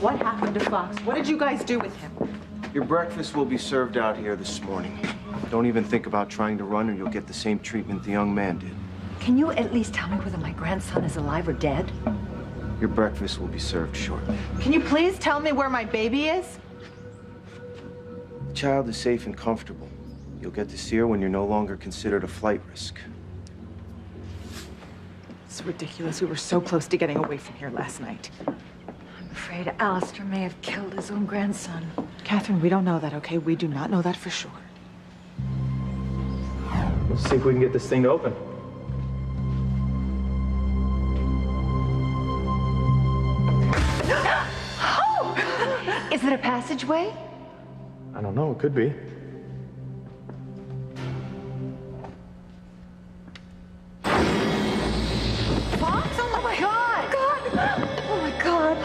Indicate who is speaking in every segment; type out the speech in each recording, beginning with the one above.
Speaker 1: What happened to Fox? What did you guys do with him?
Speaker 2: Your breakfast will be served out here this morning. Don't even think about trying to run or you'll get the same treatment the young man did.
Speaker 3: Can you at least tell me whether my grandson is alive or dead?
Speaker 2: Your breakfast will be served shortly.
Speaker 1: Can you please tell me where my baby is?
Speaker 2: The child is safe and comfortable. You'll get to see her when you're no longer considered a flight risk.
Speaker 1: It's ridiculous. We were so close to getting away from here last night.
Speaker 3: I'm afraid Alistair may have killed his own grandson.
Speaker 1: Catherine, we don't know that, okay? We do not know that for sure.
Speaker 2: Let's see if we can get this thing to open.
Speaker 3: Is it a passageway?
Speaker 2: I don't know. It could be.
Speaker 3: Fox? Oh my God! Oh my God!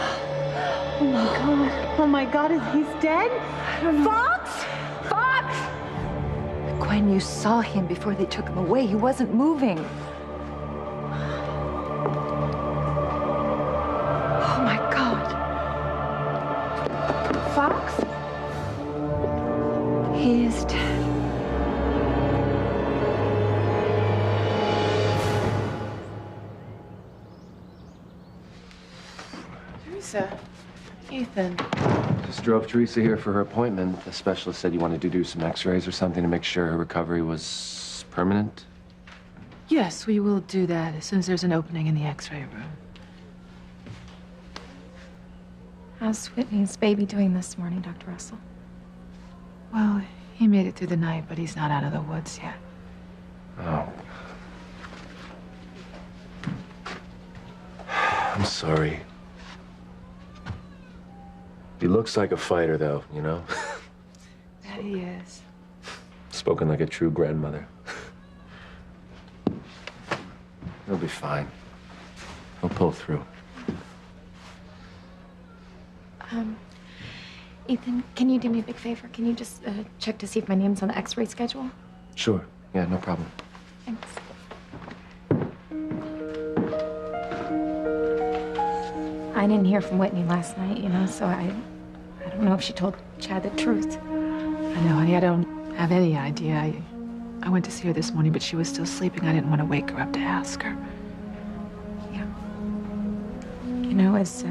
Speaker 1: Oh my God. Oh my God, he's dead? Fox?
Speaker 3: Fox! Gwen, you saw him before they took him away. He wasn't moving. Oh my God.
Speaker 1: Fox?
Speaker 3: He is dead.
Speaker 1: Teresa. Ethan.
Speaker 4: Just drove Teresa here for her appointment. The specialist said you wanted to do some x-rays or something to make sure her recovery was permanent.
Speaker 5: Yes, we will do that as soon as there's an opening in the x-ray room.
Speaker 6: How's Whitney's baby doing this morning, Dr. Russell?
Speaker 5: Well, he made it through the night, but he's not out of the woods yet.
Speaker 4: Oh. I'm sorry. He looks like a fighter, though, you know?
Speaker 5: That he is.
Speaker 4: Spoken like a true grandmother. He'll be fine. He'll pull through.
Speaker 6: Ethan, can you do me a big favor? Can you just check to see if my name's on the x-ray schedule?
Speaker 4: Sure. Yeah, no problem.
Speaker 6: Thanks. I didn't hear from Whitney last night, you know, so I don't know if she told Chad the truth.
Speaker 5: I know, honey, I don't have any idea. I went to see her this morning, but she was still sleeping. I didn't want to wake her up to ask her.
Speaker 6: Yeah. You know, as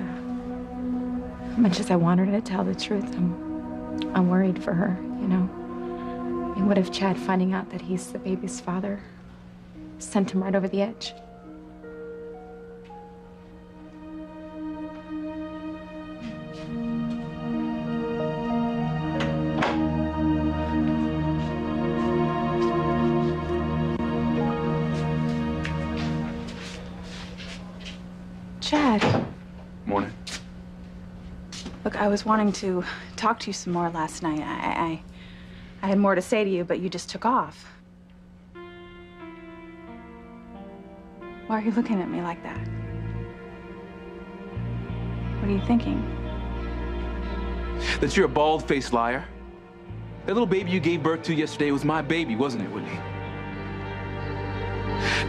Speaker 6: much as I want her to tell the truth, I'm worried for her, you know. I mean, what if Chad, finding out that he's the baby's father, sent him right over the edge?
Speaker 1: Chad.
Speaker 7: Morning.
Speaker 8: Look, I was wanting to talk to you some more last night. I had more to say to you, but you just took off. Why are you looking at me like that? What are you thinking?
Speaker 7: That you're a bald-faced liar. That little baby you gave birth to yesterday was my baby, wasn't it, Whitney?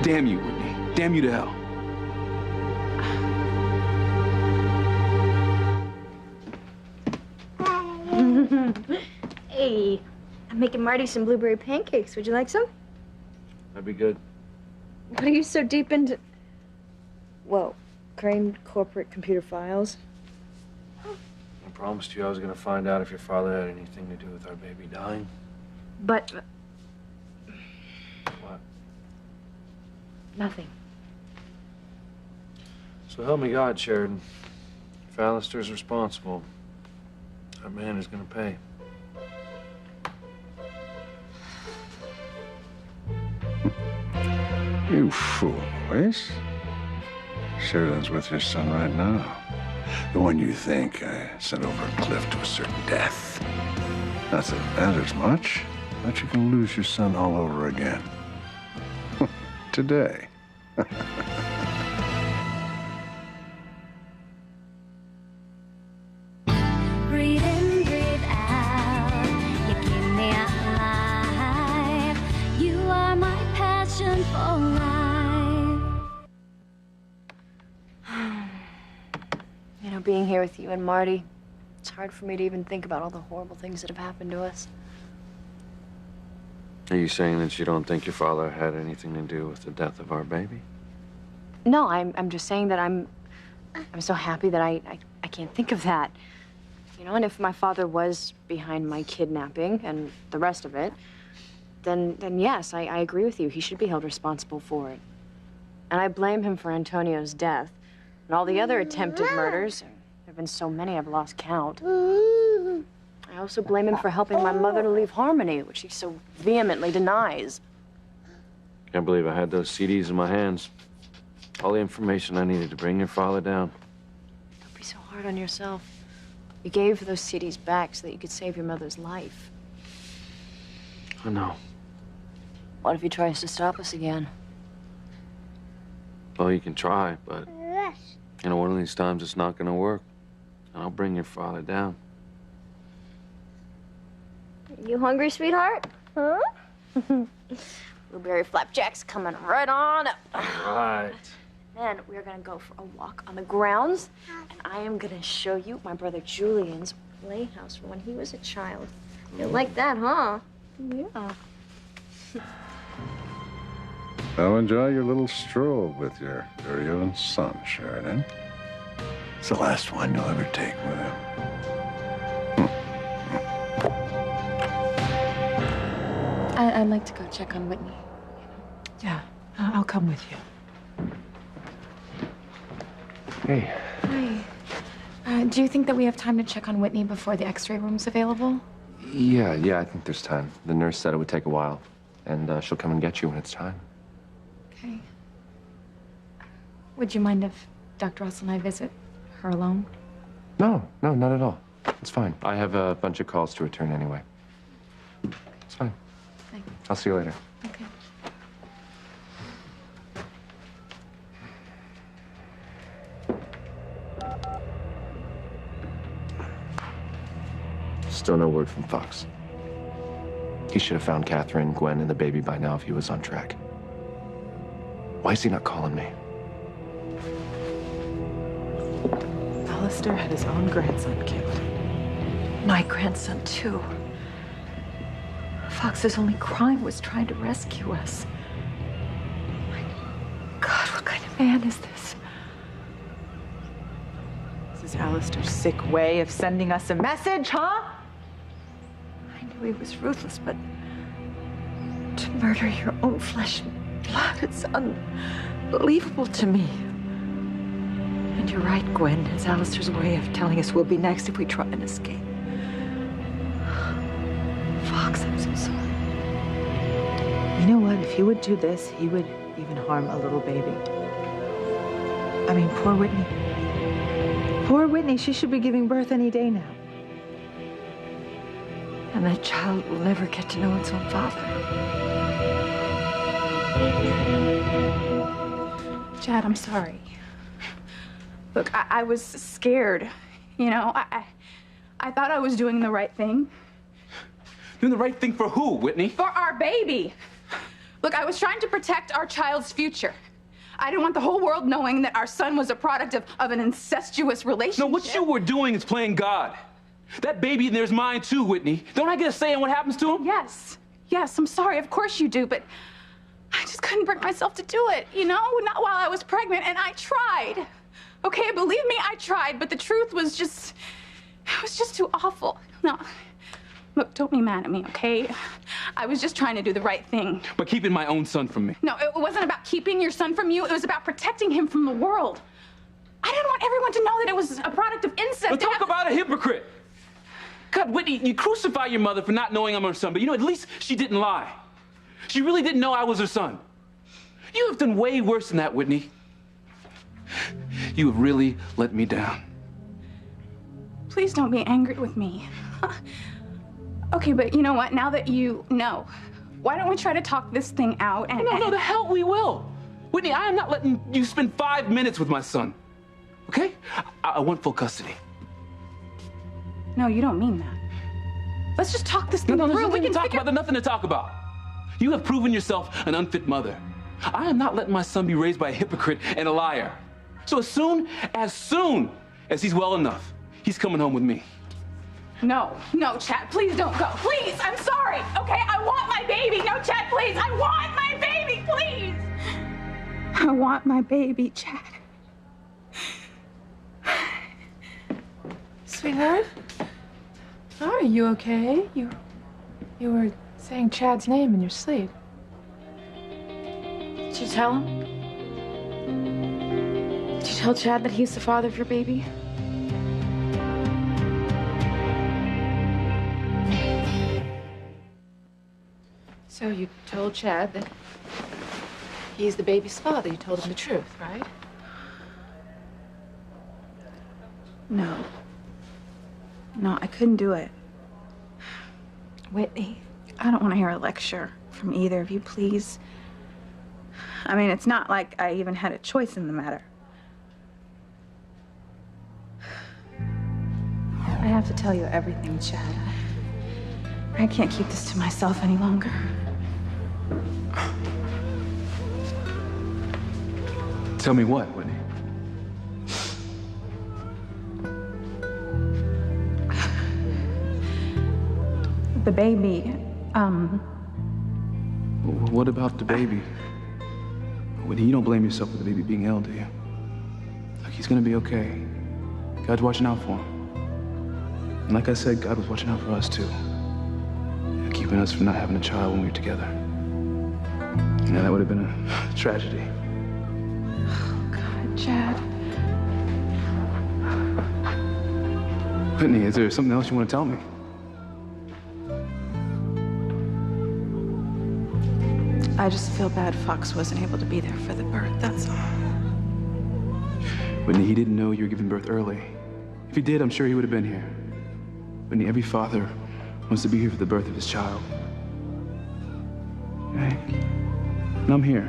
Speaker 7: Damn you, Whitney. Damn you to hell.
Speaker 9: Hey, I'm making Marty some blueberry pancakes. Would you like some?
Speaker 4: That'd be good.
Speaker 9: What are you so deep into? Well, Crane corporate computer files.
Speaker 4: I promised you I was going to find out if your father had anything to do with our baby dying.
Speaker 9: But
Speaker 4: What?
Speaker 9: nothing.
Speaker 4: So help me God, Sheridan. If Alistair's responsible, our man is going to pay.
Speaker 10: You fool, Wes. Sheridan's with your son right now. The one you think I sent over a cliff to a certain death. Not that it matters much, but you can lose your son all over again. Today.
Speaker 11: Breathe in, breathe out. You keep me alive. You are my passion for life.
Speaker 6: You know,
Speaker 9: know, being here with you and Marty, it's hard for me to even think about all the horrible things that have happened to us.
Speaker 4: Are you saying that you don't think your father had anything to do with the death of our baby?
Speaker 9: No, I'm just saying that I'm so happy that I can't think of that. You know, and if my father was behind my kidnapping and the rest of it, then yes, I agree with you. He should be held responsible for it. And I blame him for Antonio's death and all the other attempted murders. There have been so many I've lost count. I also blame him for helping my mother to leave Harmony, which he so vehemently denies.
Speaker 4: Can't believe I had those CDs in my hands. All the information I needed to bring your father down.
Speaker 9: Don't be so hard on yourself. You gave those CDs back so that you could save your mother's life.
Speaker 4: I know.
Speaker 9: What if he tries to stop us again?
Speaker 4: Well, you can try, but, you know, one of these times it's not gonna work. And I'll bring your father down.
Speaker 9: You hungry, sweetheart? Huh? Blueberry flapjacks coming right on up.
Speaker 4: Right.
Speaker 9: Then we're gonna go for a walk on the grounds, and I am gonna show you my brother Julian's playhouse from when he was a child. You like that, huh? Yeah.
Speaker 10: Now enjoy your little stroll with your very own son, Sheridan. It's the last one you'll ever take with him.
Speaker 6: I'd like to go check on Whitney.
Speaker 5: Yeah, I'll come with you.
Speaker 4: Hey.
Speaker 6: Hi. Do you think that we have time to check on Whitney before the x-ray room's available?
Speaker 4: Yeah, I think there's time. The nurse said it would take a while, and she'll come and get you when it's time.
Speaker 6: Okay. Would you mind if Dr. Russell and I visit her alone?
Speaker 4: No, not at all. It's fine. I have a bunch of calls to return anyway. It's fine.
Speaker 6: Thanks.
Speaker 4: I'll see you later.
Speaker 6: Okay.
Speaker 4: Still no word from Fox. He should have found Catherine, Gwen, and the baby by now if he was on track. Why is he not calling me?
Speaker 5: Alistair had his own grandson killed.
Speaker 3: My grandson, too. Fox's only crime was trying to rescue us. My God, what kind of man is this?
Speaker 5: This is Alistair's sick way of sending us a message, huh?
Speaker 3: I knew he was ruthless, but to murder your own flesh and blood, it's unbelievable to me. And you're right, Gwen. It's Alistair's way of telling us we'll be next if we try and escape. Fox, I'm so sorry.
Speaker 5: You know what? If he would do this, he would even harm a little baby. I mean, poor Whitney. Poor Whitney. She should be giving birth any day now.
Speaker 3: And that child will never get to know its own father.
Speaker 8: Chad, I'm sorry. Look, I was scared. You know, I thought I was doing the right thing.
Speaker 7: Doing the right thing for who, Whitney?
Speaker 8: For our baby. Look, I was trying to protect our child's future. I didn't want the whole world knowing that our son was a product of an incestuous relationship.
Speaker 7: No, what you were doing is playing God. That baby in there's mine too, Whitney. Don't I get a say in what happens to him?
Speaker 8: Yes, I'm sorry. Of course you do, but I just couldn't bring myself to do it, you know? Not while I was pregnant, and I tried. Okay, believe me, I tried, but the truth was just, it was just too awful. No, look, don't be mad at me, okay? I was just trying to do the right thing.
Speaker 7: But keeping my own son from me.
Speaker 8: No, it wasn't about keeping your son from you. It was about protecting him from the world. I didn't want everyone to know that it was a product of incest.
Speaker 7: But talk about a hypocrite. God, Whitney, you crucify your mother for not knowing I'm her son, but you know, at least she didn't lie. She really didn't know I was her son. You have done way worse than that, Whitney. You have really let me down.
Speaker 8: Please don't be angry with me. Okay, but you know what? Now that you know, why don't we try to talk this thing out and...
Speaker 7: No, the hell we will. Whitney, I am not letting you spend 5 minutes with my son. Okay? I want full custody.
Speaker 8: No, you don't mean that. Let's just talk this thing
Speaker 7: No,
Speaker 8: through.
Speaker 7: there's nothing
Speaker 8: We
Speaker 7: to
Speaker 8: can
Speaker 7: talk about. There's nothing to talk about. You have proven yourself an unfit mother. I am not letting my son be raised by a hypocrite and a liar. So as soon As he's well enough, he's coming home with me.
Speaker 8: No, no, Chad, please don't go. Please, I'm sorry, okay? I want my baby. No, Chad, please. I want my baby, please. I want my baby, Chad.
Speaker 12: Sweetheart? Oh, are you okay? You were saying Chad's name in your sleep.
Speaker 6: Did you tell him? Did you tell Chad that he's the father of your baby?
Speaker 12: So you told Chad that he's the baby's father. You told him the truth, right?
Speaker 8: No. No, I couldn't do it. Whitney, I don't want to hear a lecture from either of you, please. I mean, it's not like I even had a choice in the matter. I have to tell you everything, Chad. I can't keep this to myself any longer.
Speaker 7: Tell me what, Whitney?
Speaker 8: The baby,
Speaker 7: What about the baby? Whitney, you don't blame yourself for the baby being ill, do you? Look, he's gonna be okay. God's watching out for him. And like I said, God was watching out for us too. Keeping us from not having a child when we were together. You know, that would have been a tragedy.
Speaker 8: God, Chad.
Speaker 7: Whitney, is there something else you want to tell me?
Speaker 8: I just feel bad Fox wasn't able to be there for the birth, that's all.
Speaker 7: Whitney, he didn't know you were giving birth early. If he did, I'm sure he would have been here. Whitney, every father wants to be here for the birth of his child. Okay? And I'm here.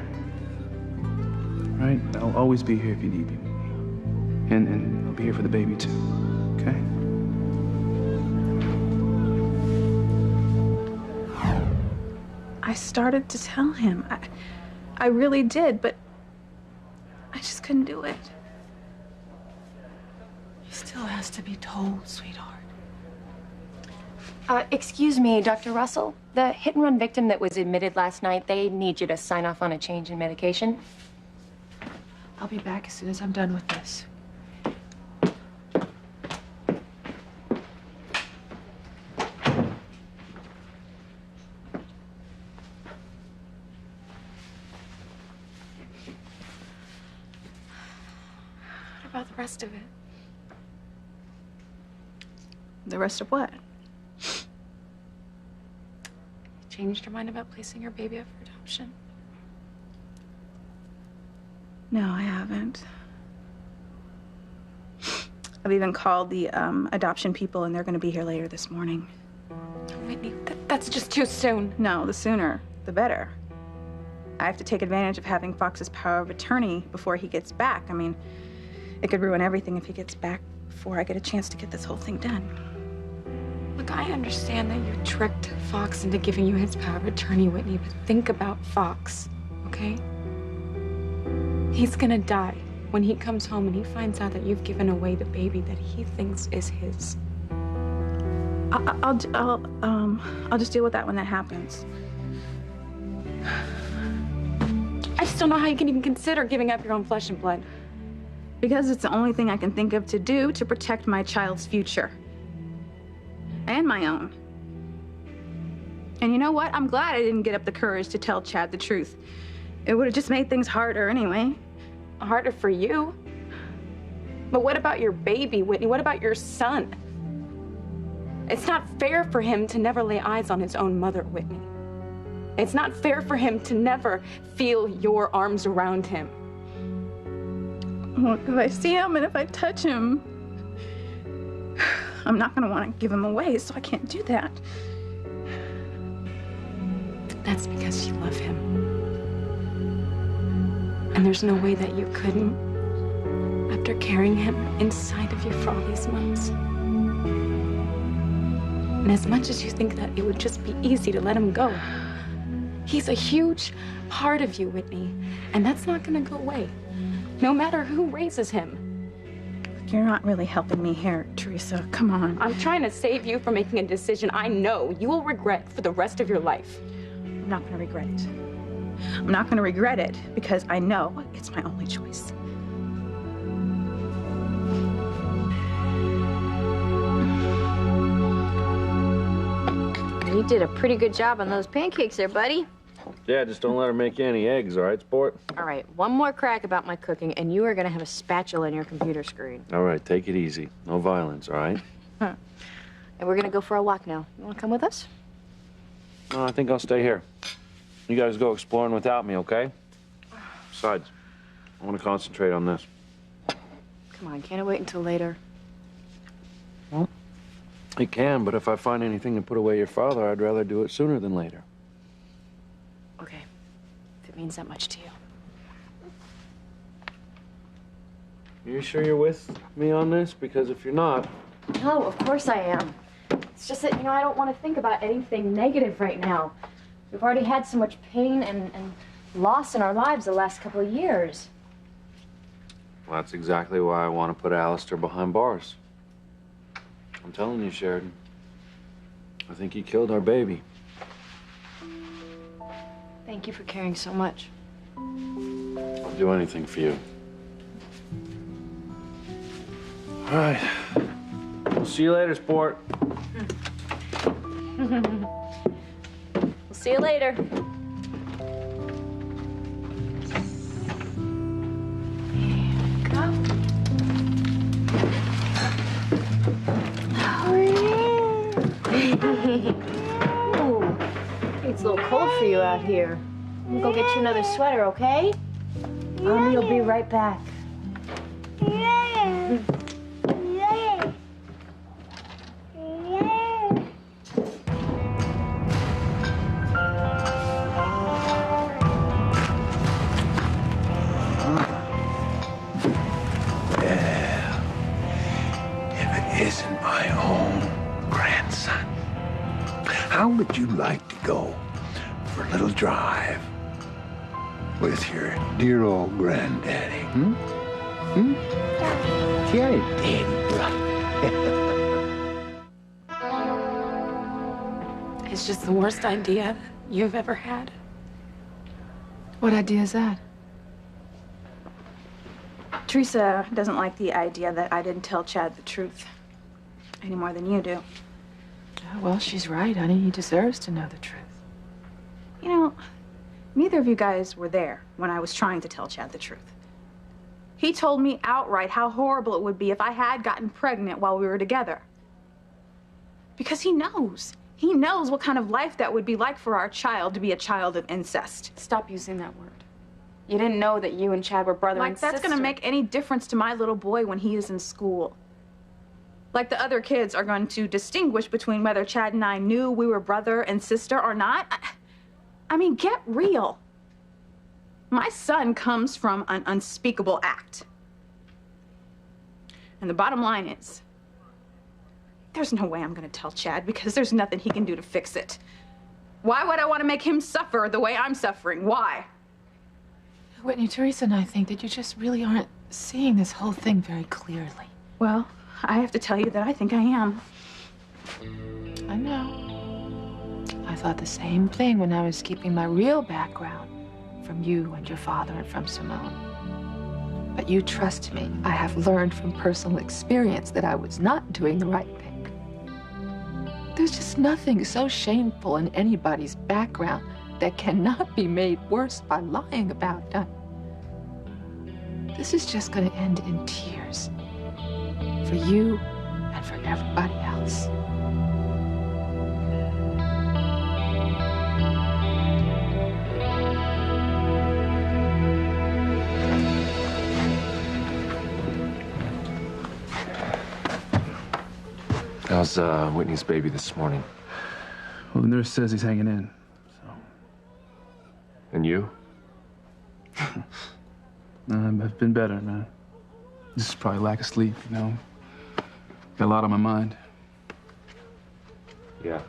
Speaker 7: Right? I'll always be here if you need me. And I'll be here for the baby too. Okay?
Speaker 8: I started to tell him. I really did, but I just couldn't do it.
Speaker 12: He still has to be told, sweetheart.
Speaker 9: Excuse me, Dr. Russell. The hit-and-run victim that was admitted last night, they need you to sign off on a change in medication.
Speaker 12: I'll be back as soon as I'm done with this.
Speaker 8: What about the rest of it? The rest of what?
Speaker 6: Changed your mind about placing your baby up for adoption?
Speaker 8: No, I haven't. I've even called the adoption people, and they're going to be here later this morning.
Speaker 6: Whitney, that's just too soon.
Speaker 8: No, the sooner, the better. I have to take advantage of having Fox's power of attorney before he gets back. I mean, it could ruin everything if he gets back before I get a chance to get this whole thing done.
Speaker 6: Look, I understand that you tricked Fox into giving you his power of attorney, Whitney, but think about Fox, okay? He's gonna die when he comes home and he finds out that you've given away the baby that he thinks is his.
Speaker 8: I'll just deal with that when that happens.
Speaker 6: I just don't know how you can even consider giving up your own flesh and blood.
Speaker 8: Because it's the only thing I can think of to do to protect my child's future. And my own. And you know what? I'm glad I didn't get up the courage to tell Chad the truth. It would have just made things harder anyway.
Speaker 6: Harder for you? But what about your baby, Whitney? What about your son? It's not fair for him to never lay eyes on his own mother, Whitney. It's not fair for him to never feel your arms around him.
Speaker 8: Well, if I see him and if I touch him, I'm not going to want to give him away, so I can't do that.
Speaker 6: That's because you love him. And there's no way that you couldn't after carrying him inside of you for all these months. And as much as you think that it would just be easy to let him go, he's a huge part of you, Whitney. And that's not going to go away, no matter who raises him.
Speaker 8: You're not really helping me here, Teresa. Come on.
Speaker 6: I'm trying to save you from making a decision I know you will regret for the rest of your life.
Speaker 8: I'm not going to regret it. I'm not going to regret it because I know it's my only choice.
Speaker 9: You did a pretty good job on those pancakes there, buddy.
Speaker 13: Yeah, just don't let her make you any eggs, all right, sport?
Speaker 9: All right, one more crack about my cooking, and you are gonna have a spatula in your computer screen.
Speaker 13: All right, take it easy. No violence, all right?
Speaker 9: And we're gonna go for a walk now. You wanna come with us?
Speaker 13: No, I think I'll stay here. You guys go exploring without me, okay? Besides, I want to concentrate on this.
Speaker 9: Come on, can't it wait until later?
Speaker 13: Well, it can, but if I find anything to put away your father, I'd rather do it sooner than later.
Speaker 9: Okay, if it means that much to you.
Speaker 13: You sure you're with me on this? Because if you're not...
Speaker 9: No, of course I am. It's just that, I don't want to think about anything negative right now. We've already had so much pain and loss in our lives the last couple of years.
Speaker 13: Well, that's exactly why I want to put Alistair behind bars. I'm telling you, Sheridan. I think he killed our baby.
Speaker 9: Thank you for caring so much.
Speaker 13: I'll do anything for you. All right. We'll see you later, sport.
Speaker 9: We'll see you later. Ooh, it's a little cold for you out here. I'm gonna go get you another sweater, okay? Mommy will be right back.
Speaker 10: Isn't my own grandson. How would you like to go for a little drive with your dear old granddaddy? Yeah, daddy.
Speaker 12: It's just the worst idea you've ever had. What idea is that?
Speaker 8: Teresa doesn't like the idea that I didn't tell Chad the truth any more than you do.
Speaker 12: Oh, well, she's right, honey. He deserves to know the truth.
Speaker 8: Neither of you guys were there when I was trying to tell Chad the truth. He told me outright how horrible it would be if I had gotten pregnant while we were together. Because he knows. He knows what kind of life that would be like for our child to be a child of incest.
Speaker 6: Stop using that word. You didn't know that you and Chad were brother and sister.
Speaker 8: Like that's gonna make any difference to my little boy when he is in school. Like the other kids are going to distinguish between whether Chad and I knew we were brother and sister or not. I mean, get real. My son comes from an unspeakable act. And the bottom line is, there's no way I'm gonna tell Chad because there's nothing he can do to fix it. Why would I want to make him suffer the way I'm suffering? Why?
Speaker 12: Whitney, Teresa and I think that you just really aren't seeing this whole thing very clearly.
Speaker 8: Well, I have to tell you that I think I am.
Speaker 12: I know. I thought the same thing when I was keeping my real background from you and your father and from Simone. But you trust me. I have learned from personal experience that I was not doing the right thing. There's just nothing so shameful in anybody's background that cannot be made worse by lying about it. This is just going to end in tears. For you and for everybody else.
Speaker 4: How's Whitney's baby this morning?
Speaker 7: Well, the nurse says he's hanging in, so.
Speaker 4: And you?
Speaker 7: I've been better, man. This is probably lack of sleep, Got a lot on my mind.
Speaker 4: Yeah.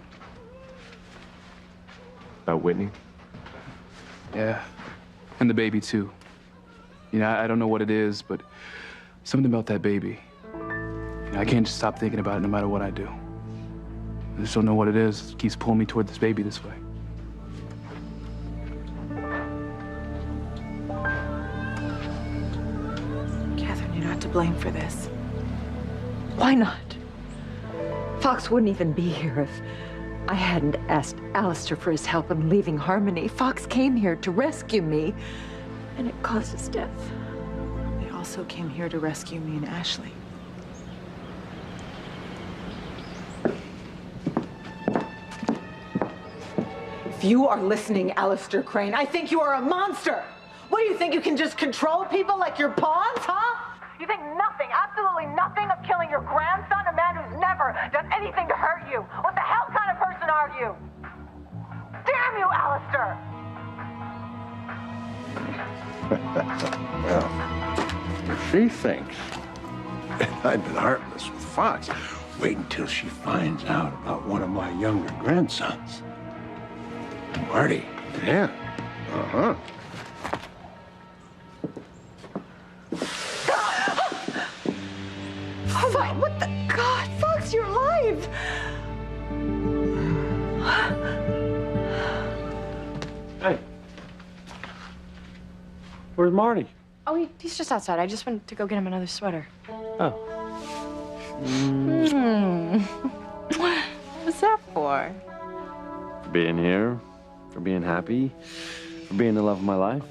Speaker 4: About Whitney?
Speaker 7: Yeah. And the baby, too. I don't know what it is, but something about that baby. You know, I can't just stop thinking about it no matter what I do. I just don't know what it is. It keeps pulling me toward this baby this way.
Speaker 5: Catherine, you're not to blame for this.
Speaker 3: Why not? Fox wouldn't even be here if I hadn't asked Alistair for his help in leaving Harmony. Fox came here to rescue me, and it caused his death.
Speaker 5: They also came here to rescue me and Ashley.
Speaker 1: If you are listening, Alistair Crane, I think you are a monster. What do you think? You can just control people like your pawns, huh? You think nothing, absolutely nothing of killing your grandson, a man who's never done anything to hurt you. What the hell kind of person are you? Damn you, Alistair!
Speaker 10: Well, if she thinks I've been heartless with Fox, wait until she finds out about one of my younger grandsons. Marty. Yeah. Uh-huh.
Speaker 3: Oh, what the God, Fox, you're alive!
Speaker 13: Hey. Where's Marty?
Speaker 9: Oh, he's just outside. I just went to go get him another sweater.
Speaker 13: Oh.
Speaker 5: What's that for?
Speaker 13: For being here, for being happy, for being the love of my life.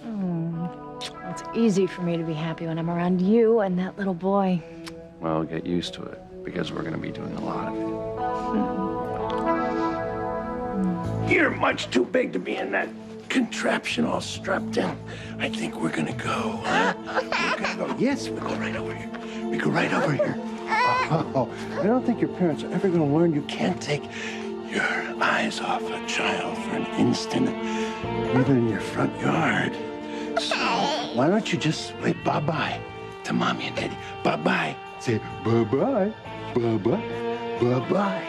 Speaker 9: It's easy for me to be happy when I'm around you and that little boy.
Speaker 13: Well, get used to it, because we're going to be doing a lot of it.
Speaker 10: You're much too big to be in that contraption all strapped in. I think we're gonna go, huh? We're gonna go. Yes, we go right over here. We go right over here. Oh, I don't think your parents are ever gonna learn you can't take your eyes off a child for an instant, even in your front yard. So why don't you just say bye-bye to Mommy and Daddy? Bye-bye. Say bye-bye, bye-bye, bye-bye.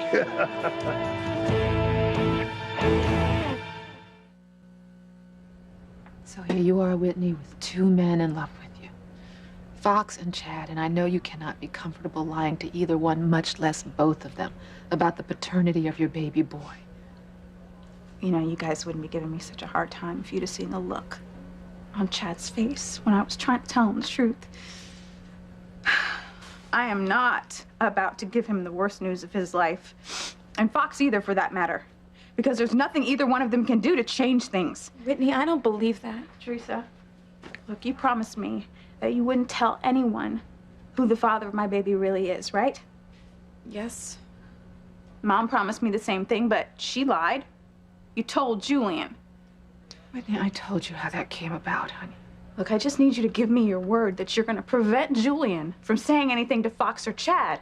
Speaker 12: So here you are, Whitney, with two men in love with you. Fox and Chad, and I know you cannot be comfortable lying to either one, much less both of them, about the paternity of your baby boy.
Speaker 8: You know, you guys wouldn't be giving me such a hard time if you'd have seen the look on Chad's face when I was trying to tell him the truth. I am not about to give him the worst news of his life, and Fox either, for that matter, because there's nothing either one of them can do to change things.
Speaker 6: Whitney, I don't believe that.
Speaker 8: Teresa, look, you promised me that you wouldn't tell anyone who the father of my baby really is, right?
Speaker 6: Yes.
Speaker 8: Mom promised me the same thing, but she lied. You told Julian.
Speaker 12: Whitney, I told you how that came about, honey.
Speaker 8: Look, I just need you to give me your word that you're gonna prevent Julian from saying anything to Fox or Chad.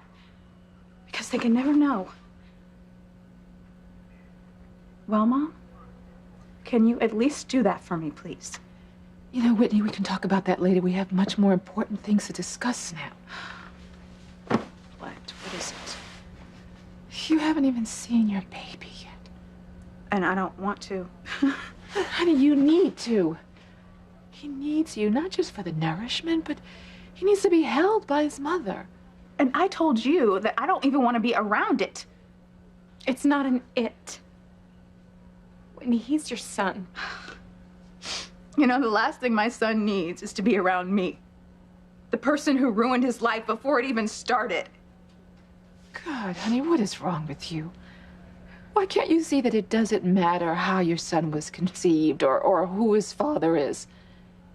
Speaker 8: Because they can never know. Well, Mom, can you at least do that for me, please?
Speaker 12: You know, Whitney, we can talk about that later. We have much more important things to discuss now.
Speaker 8: What? What is it?
Speaker 12: You haven't even seen your baby yet.
Speaker 8: And I don't want to.
Speaker 12: Honey, you need to. He needs you, not just for the nourishment, but he needs to be held by his mother.
Speaker 8: And I told you that I don't even want to be around it.
Speaker 6: It's not an it. Whitney, he's your son.
Speaker 8: You know, the last thing my son needs is to be around me. The person who ruined his life before it even started.
Speaker 12: God, honey, what is wrong with you? Why can't you see that it doesn't matter how your son was conceived or who his father is?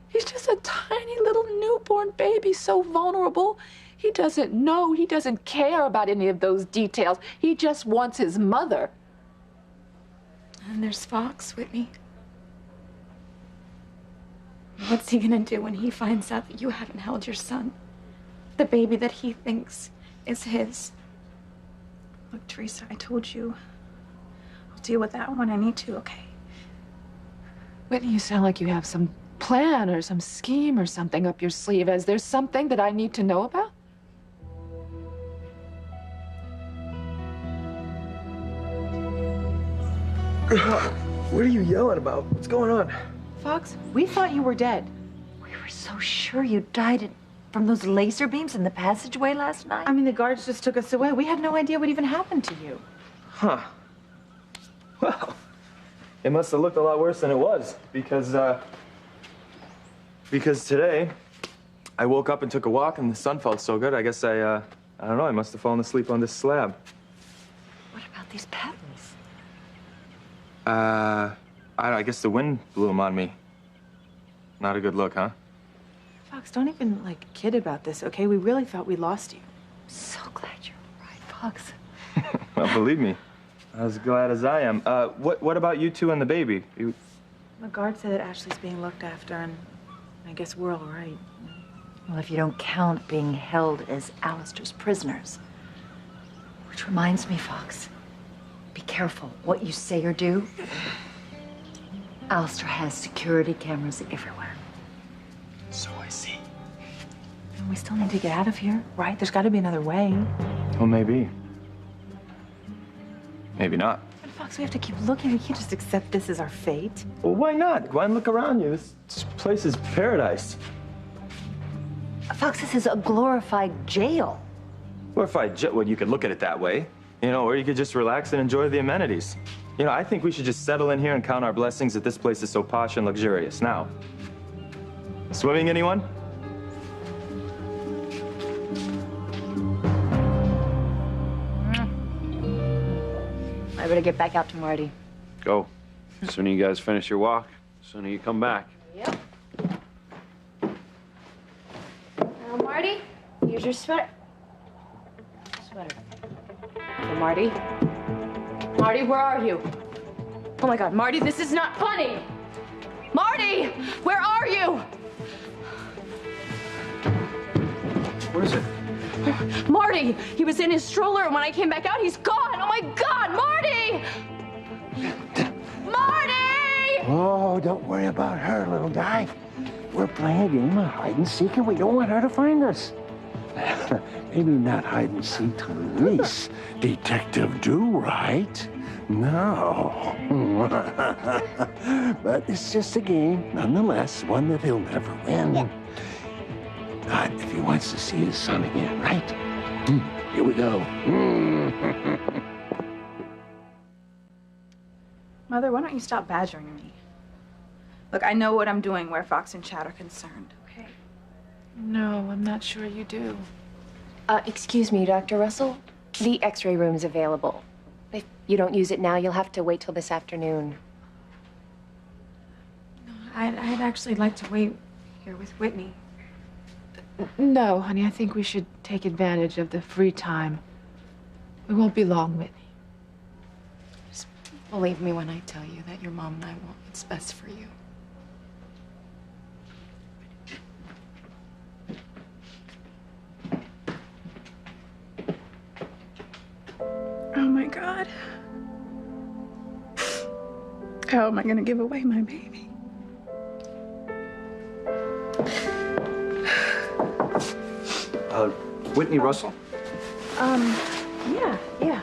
Speaker 12: He's just a tiny little newborn baby, so vulnerable. He doesn't know, he doesn't care about any of those details. He just wants his mother.
Speaker 6: And there's Fox, Whitney. What's he gonna do when he finds out that you haven't held your son? The baby that he thinks is his.
Speaker 8: Look, Teresa, I told you. I'll deal with that when I need to, okay?
Speaker 12: Whitney, you sound like you have some plan or some scheme or something up your sleeve. Is there something that I need to know about?
Speaker 14: What are you yelling about? What's going on?
Speaker 5: Fox, we thought you were dead.
Speaker 3: We were so sure you died in From those laser beams in the passageway last night?
Speaker 5: I mean, the guards just took us away. We had no idea what even happened to you.
Speaker 14: Huh. Well, it must have looked a lot worse than it was because today I woke up and took a walk and the sun felt so good. I guess I don't know, I must have fallen asleep on this slab.
Speaker 3: What about these patents?
Speaker 14: I guess the wind blew them on me. Not a good look, huh?
Speaker 5: Fox, don't even, like, kid about this, okay? We really thought we lost you.
Speaker 3: So glad you're right, Fox.
Speaker 14: Well, believe me, as glad as I am. What about you two and the baby?
Speaker 5: The guard said that Ashley's being looked after, and I guess we're all right.
Speaker 3: Well, if you don't count being held as Alistair's prisoners. Which reminds me, Fox, be careful what you say or do. Alistair has security cameras everywhere.
Speaker 14: So I see.
Speaker 5: And we still need to get out of here, right? There's got to be another way.
Speaker 14: Well, maybe. Maybe not.
Speaker 5: But Fox, we have to keep looking. We can't just accept this as our fate.
Speaker 14: Well, why not? Go and look around you. This place is paradise.
Speaker 3: Fox, this is a glorified jail.
Speaker 14: Well, you could look at it that way. You know, or you could just relax and enjoy the amenities. You know, I think we should just settle in here and count our blessings that this place is so posh and luxurious. Now, swimming, anyone?
Speaker 9: I better get back out to Marty.
Speaker 13: Go. The sooner you guys finish your walk, the sooner you come back.
Speaker 9: Yep. Now, Marty, here's your sweater. Hey, Marty. Marty, where are you? Oh my God, Marty, this is not funny. Marty, where are you?
Speaker 2: What is it?
Speaker 8: Marty, he was in his stroller, and when I came back out, he's gone. Oh my God, Marty! Marty!
Speaker 15: Oh, don't worry about her, little guy. We're playing a game of hide and seek, and we don't want her to find us. Maybe not hide and seek to release Detective Do-Right. No. But it's just a game, nonetheless, one that he'll never win. Not if he wants to see his son again, right? Here we go.
Speaker 8: Mother, why don't you stop badgering me? Look, I know what I'm doing where Fox and Chad are concerned, okay?
Speaker 12: No, I'm not sure you do.
Speaker 9: Excuse me, Dr. Russell. The x-ray room's available. If you don't use it now, you'll have to wait till this afternoon.
Speaker 6: I'd actually like to wait here with Whitney.
Speaker 12: No, honey, I think we should take advantage of the free time. We won't be long, Whitney.
Speaker 6: Just believe me when I tell you that your mom and I want what's best for you.
Speaker 8: Oh my God. How am I gonna give away my baby?
Speaker 2: Whitney Russell?
Speaker 9: Yeah.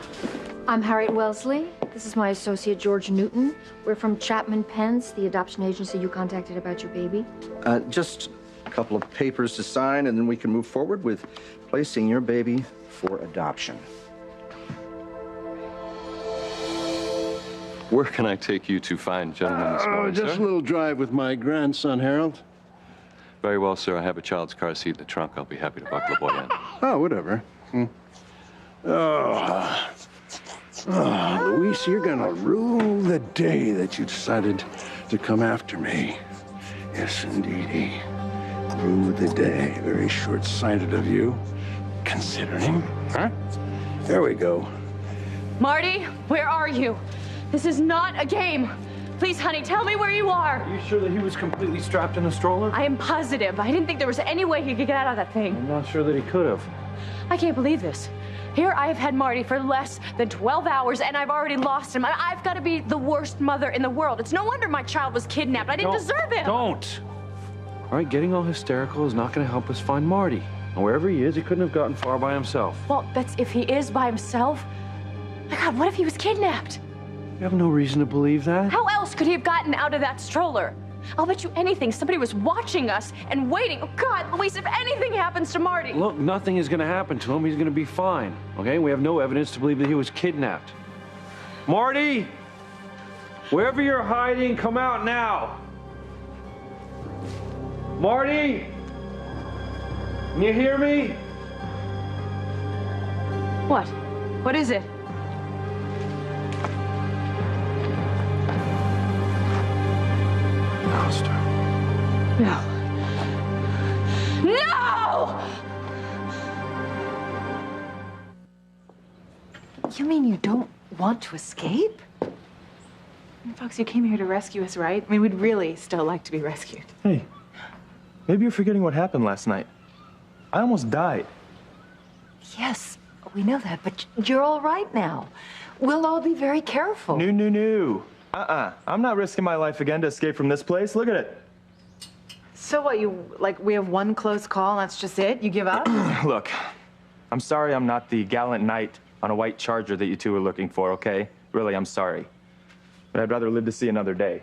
Speaker 9: I'm Harriet Wellesley. This is my associate, George Newton. We're from Chapman Pence, the adoption agency you contacted about your baby.
Speaker 16: Just a couple of papers to sign, and then we can move forward with placing your baby for adoption.
Speaker 4: Where can I take you to fine gentlemen this morning,
Speaker 10: Just
Speaker 4: sir?
Speaker 10: a little drive with my grandson, Harold.
Speaker 4: Very well, sir. I have a child's car seat in the trunk. I'll be happy to buckle the boy in.
Speaker 10: Oh, whatever. Luis, you're gonna rue the day that you decided to come after me. Yes, indeedy. Rue the day. Very short-sighted of you, considering. Huh? There we go.
Speaker 8: Marty, where are you? This is not a game. Please, honey, tell me where you are.
Speaker 13: Are you sure that he was completely strapped in a stroller?
Speaker 8: I am positive. I didn't think there was any way he could get out of that thing.
Speaker 13: I'm not sure that he could have.
Speaker 8: I can't believe this. Here I have had Marty for less than 12 hours, and I've already lost him. I've got to be the worst mother in the world. It's no wonder my child was kidnapped. I didn't deserve him.
Speaker 13: Don't. All right, getting all hysterical is not going to help us find Marty. And wherever he is, he couldn't have gotten far by himself.
Speaker 8: Well, that's if he is by himself. My God, what if he was kidnapped?
Speaker 13: You have no reason to believe that.
Speaker 8: How else could he have gotten out of that stroller?
Speaker 9: I'll bet you anything somebody was watching us and waiting. Oh, God, Luis, if anything happens to Marty.
Speaker 17: Look, nothing is gonna happen to him. He's gonna be fine, okay? We have no evidence to believe that he was kidnapped. Marty! Wherever you're hiding, come out now. Marty! Can you hear me?
Speaker 9: What? What is it?
Speaker 2: Alistair.
Speaker 9: No. No!
Speaker 5: You mean you don't want to escape?
Speaker 12: Fox, you came here to rescue us, right? I mean, we'd really still like to be rescued.
Speaker 14: Hey, maybe you're forgetting what happened last night. I almost died.
Speaker 5: Yes, we know that, but you're all right now. We'll all be very careful.
Speaker 14: No. I'm not risking my life again to escape from this place. Look at it.
Speaker 5: So what, we have one close call and that's just it? You give up?
Speaker 14: Look, I'm sorry I'm not the gallant knight on a white charger that you two were looking for, okay? Really, I'm sorry. But I'd rather live to see another day.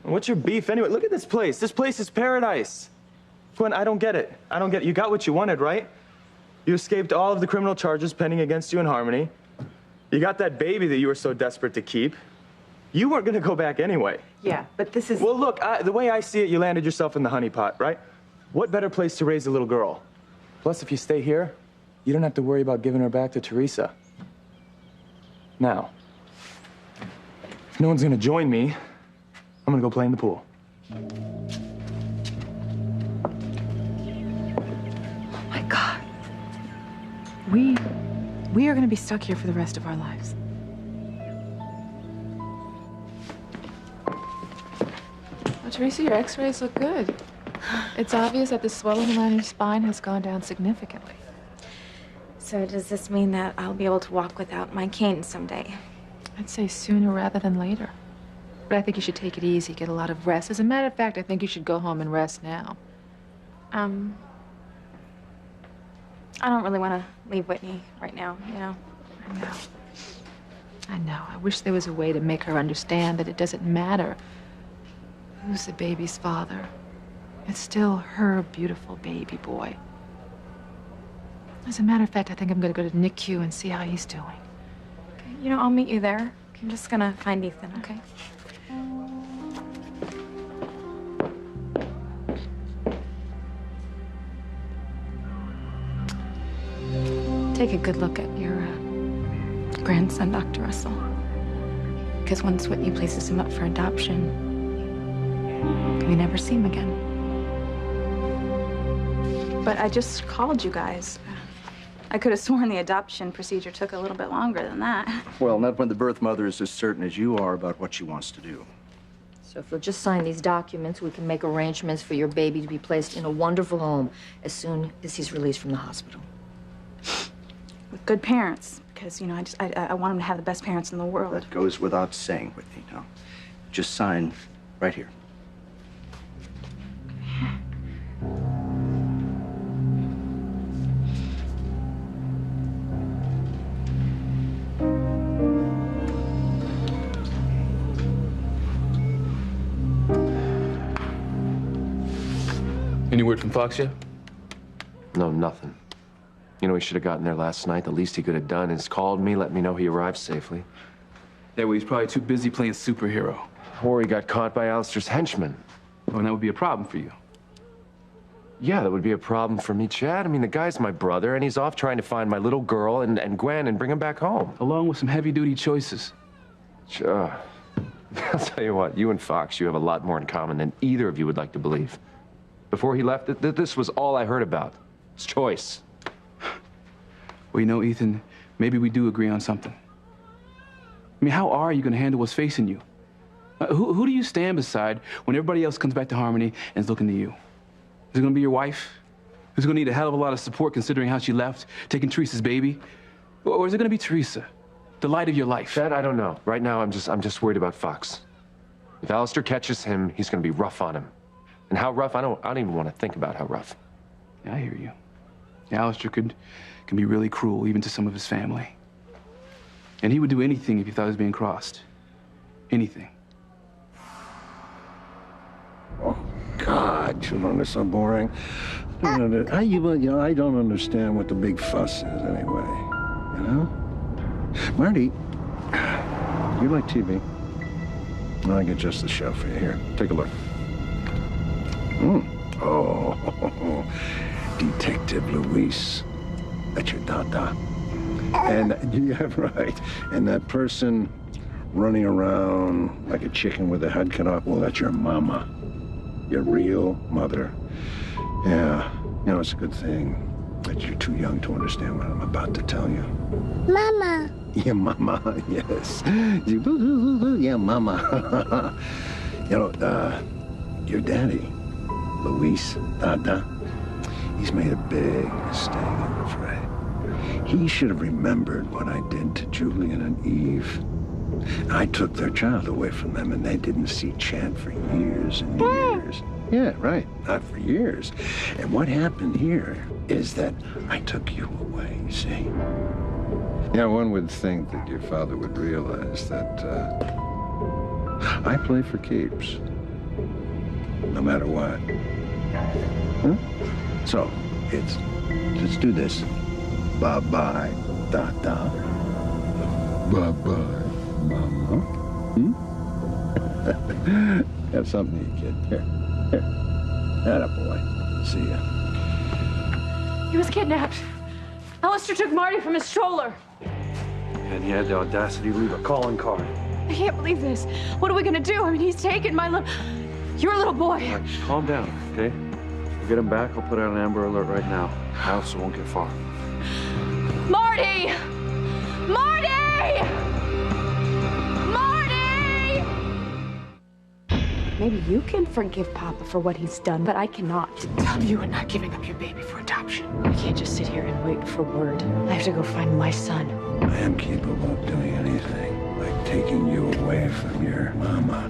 Speaker 14: And what's your beef anyway? Look at this place. This place is paradise. Gwen, I don't get it. You got what you wanted, right? You escaped all of the criminal charges pending against you in Harmony. You got that baby that you were so desperate to keep. You weren't gonna go back anyway.
Speaker 5: Yeah, but this is...
Speaker 14: Well, look, the way I see it, you landed yourself in the honeypot, right? What better place to raise a little girl? Plus, if you stay here, you don't have to worry about giving her back to Teresa. Now, if no one's gonna join me, I'm gonna go play in the pool.
Speaker 12: Oh my God. We are gonna be stuck here for the rest of our lives. Well, Teresa, your x-rays look good. It's obvious that the swelling around your spine has gone down significantly.
Speaker 6: So does this mean that I'll be able to walk without my cane someday?
Speaker 12: I'd say sooner rather than later. But I think you should take it easy, get a lot of rest. As a matter of fact, I think you should go home and rest now.
Speaker 6: I don't really want to leave Whitney right now, you know?
Speaker 12: I know. I wish there was a way to make her understand that it doesn't matter who's the baby's father. It's still her beautiful baby boy. As a matter of fact, I think I'm going to go to NICU and see how he's doing.
Speaker 6: Okay, you know, I'll meet you there. I'm just gonna find Ethan, okay? Take a good look at your grandson, Dr. Russell. Because once Whitney places him up for adoption, we never see him again.
Speaker 8: But I just called you guys. I could have sworn the adoption procedure took a little bit longer than that.
Speaker 16: Well, not when the birth mother is as certain as you are about what she wants to do.
Speaker 18: So if you'll just sign these documents, we can make arrangements for your baby to be placed in a wonderful home as soon as he's released from the hospital.
Speaker 8: With good parents, because, you know, I want him to have the best parents in the world.
Speaker 16: That goes without saying, Whitney. Now, just sign right here.
Speaker 7: Any word from Fox yet?
Speaker 4: No, nothing. You know, he should have gotten there last night. The least he could have done is called me, let me know he arrived safely.
Speaker 7: Yeah, well, he's probably too busy playing superhero.
Speaker 4: Or he got caught by Alistair's henchmen.
Speaker 7: Oh, and that would be a problem for you.
Speaker 4: Yeah, that would be a problem for me, Chad. I mean, the guy's my brother, and he's off trying to find my little girl and Gwen and bring him back home.
Speaker 7: Along with some heavy-duty choices.
Speaker 4: Sure. I'll tell you what, you and Fox, you have a lot more in common than either of you would like to believe. Before he left, this was all I heard about. It's choice.
Speaker 7: Well, you know, Ethan, maybe we do agree on something. I mean, how are you going to handle what's facing you? Who do you stand beside when everybody else comes back to Harmony and is looking to you? Is it going to be your wife? Who's going to need a hell of a lot of support considering how she left, taking Teresa's baby? Or is it going to be Teresa, the light of your life?
Speaker 4: Chad, I don't know. Right now, I'm just worried about Fox. If Alistair catches him, he's going to be rough on him. And how rough? I don't even want to think about how rough.
Speaker 7: Yeah, I hear you. Alistair can be really cruel, even to some of his family. And he would do anything if he thought he was being crossed. Anything.
Speaker 10: God, children are so boring. I don't understand what the big fuss is anyway. You know? Marty, you like TV? I get just the show for you. Here, take a look. Oh, Detective Luis. That's your dada. And, yeah, right. And that person running around like a chicken with a head cut off, well, that's your mama. Your real mother. Yeah, you know, it's a good thing that you're too young to understand what I'm about to tell you.
Speaker 11: Mama.
Speaker 10: Yeah, mama, yes. Yeah, mama. You know, your daddy, Luis Dada, he's made a big mistake, I'm afraid. He should have remembered what I did to Julian and Eve. I took their child away from them, and they didn't see Chad for years and years. Yeah, right, not for years. And what happened here is that I took you away, you see? Yeah, one would think that your father would realize that I play for keeps, no matter what. Huh? So, let's do this. Bye-bye, Dada. Bye-bye, Mama. Have something to eat, kid. Here. Attaboy. See ya.
Speaker 8: He was kidnapped. Alistair took Marty from his stroller.
Speaker 17: And he had the audacity to leave a calling card.
Speaker 8: I can't believe this. What are we gonna do? I mean, he's taken your little boy.
Speaker 17: All right, calm down, okay? We'll get him back. I'll put out an Amber Alert right now. House won't get far.
Speaker 8: Marty! Marty! Marty!
Speaker 6: Maybe you can forgive Papa for what he's done, but I cannot.
Speaker 12: Tell me you are not giving up your baby for adoption.
Speaker 6: I can't just sit here and wait for word. I have to go find my son.
Speaker 10: I am capable of doing anything, like taking you away from your mama.